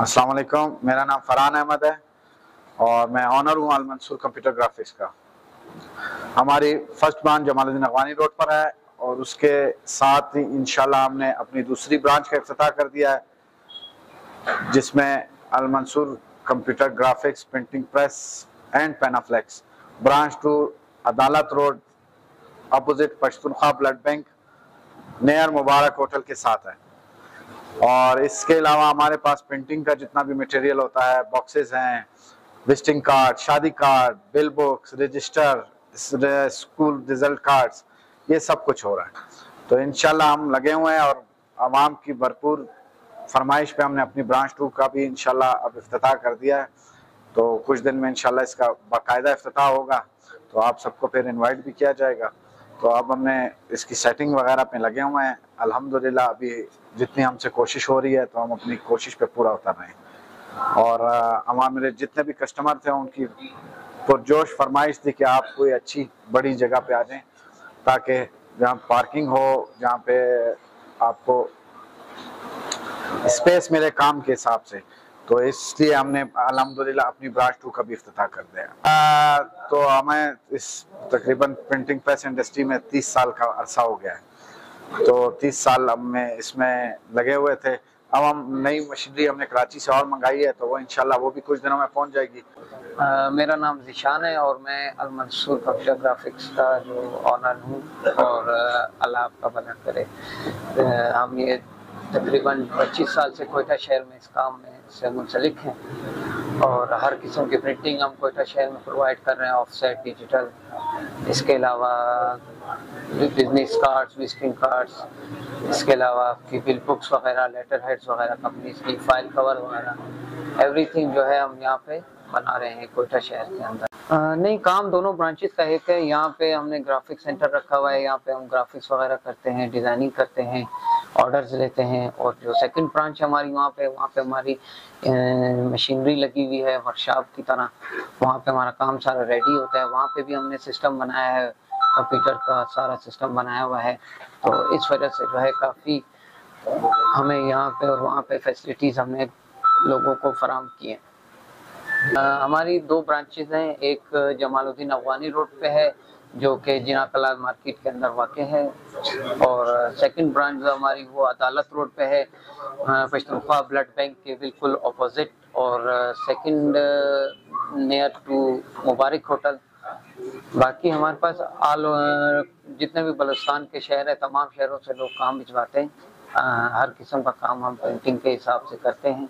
अस्सलाम वालेकुम, मेरा नाम फरहान अहमद है और मैं ऑनर हूँ अल मंसूर कंप्यूटर ग्राफिक्स का। हमारी फर्स्ट ब्रांच जमालुद्दीन अगवानी रोड पर है और उसके साथ ही इंशाल्लाह हमने अपनी दूसरी ब्रांच का इफ्तिताह कर दिया है, जिसमें Al Mansoor computer graphics printing press and panaflex branch 2 अदालत road opposite Pashtunkhwa blood bank near Mubarak hotel के साथ है। और इसके अलावा हमारे पास प्रिंटिंग का जितना भी मटेरियल होता है, बॉक्सेस हैं, विजिटिंग कार्ड, शादी card, bill books, register, school result cards, ये सब कुछ हो रहा है। तो इंशाल्लाह हम लगे हुए हैं और आवाम की भरपूर फरमाइश पे हमने अपनी ब्रांच 2 का भी इंशाल्लाह अब इफ्तिताह कर दिया है। तो कुछ दिन में इंशाल्लाह इसका बाकायदा इफ्तिताह होगा, तो आप सबको फिर इनवाइट भी किया जाएगा। तो अब हमने इसकी सेटिंग वगैरह पे लगे हुए हैं। अल्हम्दुलिल्लाह अभी जितनी हमसे कोशिश हो रही है तो हम अपनी कोशिश पे पूरा उतर रहे हैं। और मेरे जितने भी कस्टमर थे उनकी पुरजोश फरमाइश थी कि आप कोई अच्छी बड़ी जगह पे आ जाएं, ताकि जहाँ पार्किंग हो, जहाँ पे आपको स्पेस मिले काम के हिसाब से। तो इसलिए हमने अल्हम्दुलिल्लाह अपनी ब्रांच 2 का भी इफ्तिताह कर दिया। तो हमें इस तकरीबन प्रिंटिंग प्रेस इंडस्ट्री में 30 साल का अरसा हो गया है। तो 30 साल में इसमें लगे हुए थे। अब हम नई मशीनरी हमने कराची से और मंगाई है, तो वो इंशाल्लाह वो भी कुछ दिनों में पहुंच जाएगी। मेरा नाम ज़ीशान है और मैं अल मंसूर कंप्यूटर ग्राफिक्स का जो ऑनर हूँ, और अल्लाह आपका भला करे। हम ये तकरीबन 25 साल से कोयटा शहर में इस काम में से मुंसलिक हैं और हर किस्म की प्रिंटिंग हम कोयटा शहर में प्रोवाइड कर रहे हैं, ऑफसेट, डिजिटल। इसके अलावा बिजनेस कार्ड्स, विजिटिंग कार्ड्स, इसके अलावा आपकी बिल बुक्स वगैरह, लेटर हेड्स वगैरह, कंपनीज की फाइल कवर वगैरह, एवरीथिंग जो है हम यहाँ पे बना रहे हैं कोयटा शहर के अंदर। नहीं, काम दोनों ब्रांचेस का एक है। यहाँ पे हमने ग्राफिक सेंटर रखा हुआ है, यहाँ पे हम ग्राफिक्स वगैरह करते हैं, डिज़ाइनिंग करते हैं, ऑर्डर्स लेते हैं। और जो सेकंड ब्रांच हमारी वहाँ पे हमारी मशीनरी लगी हुई है वर्कशॉप की तरह, वहाँ पे हमारा काम सारा रेडी होता है। वहाँ पे भी हमने सिस्टम बनाया है, कंप्यूटर का सारा सिस्टम बनाया हुआ है। तो इस वजह से जो है काफ़ी हमें यहाँ पे और वहाँ पे फैसिलिटीज़ हमने लोगों को फराहम की हैं। हमारी 2 ब्रांचेस हैं, एक जमालुद्दीन अगवानी रोड पे है जो कि जिना कलाल मार्केट के अंदर वाक़ है, और सेकंड ब्रांच जो हमारी वो अदालत रोड पे है, पश्तूनख्वा ब्लड बैंक के बिल्कुल अपोजिट, और second near to Mubarak hotel. बाकी हमारे पास जितने भी बलुस्तान के शहर है, तमाम शहरों से लोग काम भिजवाते हैं। हर किस्म का काम हम प्रिंटिंग के हिसाब से करते हैं।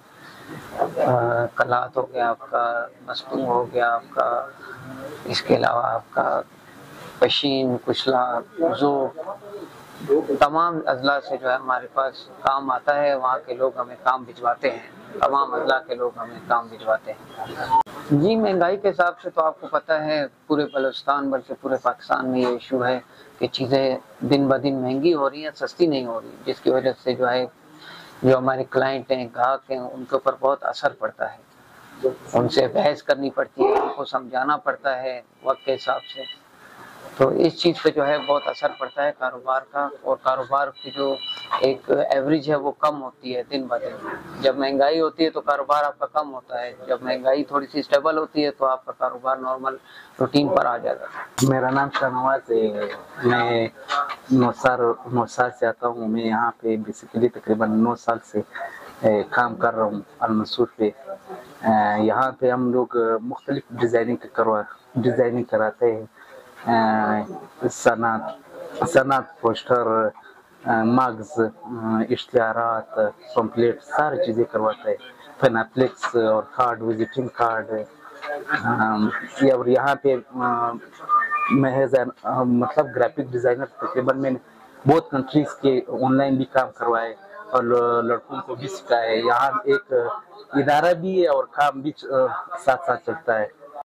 कलात हो गया आपका, मस्तूम हो गया आपका, इसके अलावा आपका पशीन, कुशला, जो तमाम अजला से जो है हमारे पास काम आता है। वहाँ के लोग हमें काम भिजवाते हैं, तमाम अजला के लोग हमें काम भिजवाते हैं। जी, महंगाई के हिसाब से तो आपको पता है पूरे बलूचिस्तान बल्कि पूरे पाकिस्तान में ये इशू है कि चीज़ें दिन ब दिन महंगी हो रही हैं, सस्ती नहीं हो रही, जिसकी वजह से जो है जो हमारे क्लाइंट हैं, ग्राहक हैं, उनके ऊपर बहुत असर पड़ता है। उनसे बहस करनी पड़ती है, उनको समझाना पड़ता है वक्त के हिसाब से। तो इस चीज़ पे जो है बहुत असर पड़ता है कारोबार का, और कारोबार की जो एक एवरेज है वो कम होती है दिन ब दिन। जब महंगाई होती है तो कारोबार आपका कम होता है, जब महंगाई थोड़ी सी स्टेबल होती है तो आपका कारोबार नॉर्मल रूटीन पर आ जाता है। मेरा नाम शाहनवाज है, मैं 9 साल से आता हूँ। मैं यहाँ पे बेसिकली तकरीबन 9 साल से काम कर रहा हूँ अल मंसूर पे। यहाँ पे हम लोग मुख्तलिफ डिज़ाइनिंग कराते हैं, सनद, पोस्टर, मग्स, इश्तिहारात, पम्पलेट, सारी चीज़ें करवाते हैं, पेनाफ्लेक्स और कार्ड, विजिटिंग कार्ड। और यहाँ पे महज मतलब ग्राफिक डिज़ाइनर तकरीबन मैंने बहुत कंट्रीज़ के ऑनलाइन भी काम करवाए और लड़कों को भी सिखाया है। यहाँ एक इदारा भी है और काम भी साथ साथ चलता है।